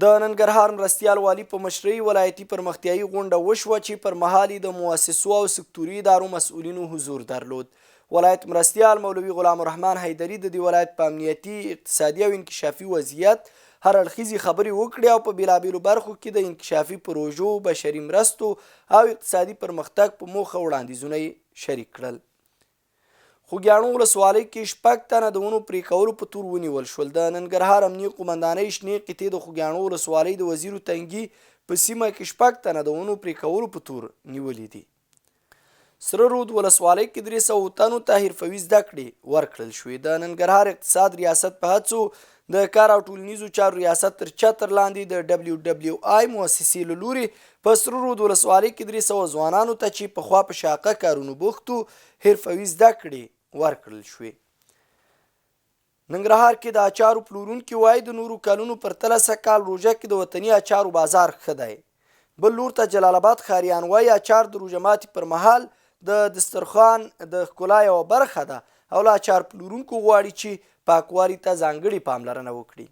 د ننګرهار مرستیال والي په مشرۍ ولایتي پرمختیایي غونډه وشوه چې پر مهال د مؤسسو او سکتوري ادارو مسؤلینو حضور درلود. ولایت مرستیال مولوي غلام الرحمن حیدري د دې ولایت په امنیتي، اقتصادي او انکشافي وضعیت هر اړخیزې خبرې وکړې او په بېلابېلو برخو کې د انکشافي پروژو، بشري مرستو او اقتصادي پرمختګ په موخه وړاندیزونه یې شریک کړل. خوږیاڼو ولسوالۍ کې 6 تنه د ونو پرې کولو په تور ونیول شول. د ننګرهار امنیې قومندانۍ شنې قطعې د خوږیاڼو ولسوالۍ د وزیرو تنګي په سیمه کې 6 تنه د ونو پرې کولو په تور نیولي دي. سره رود ولسوالۍ کې 300 تنو ته حرفوي زده کړې ورکړل شوې. د ننګرهار اقتصاد ریاست په هڅو د کار او ټولنیزو چارو ریاست تر چتر لاندې د WWI مؤسسې له لورې په سره رود ولسوالۍ کې 300 ځوانانو ته چې پخوا په شاقه کارونو بوختو حرفوي زده کړې ورکړل شوې. ننګرهار کې د اچارو پلورونکي وایي د نورو کلونو پرتله سږکال روژه کې د وطني اچارو بازار ښه دی. بل لور ته جلال آباد ښاریان وایي اچار د روژه ماتي پر مهال د دسترخوان د ښکلا یوه برخه ده او له اچار پلورونکو غواړي چې پاکوالي ته ځانګړې پاملرنه وکړي.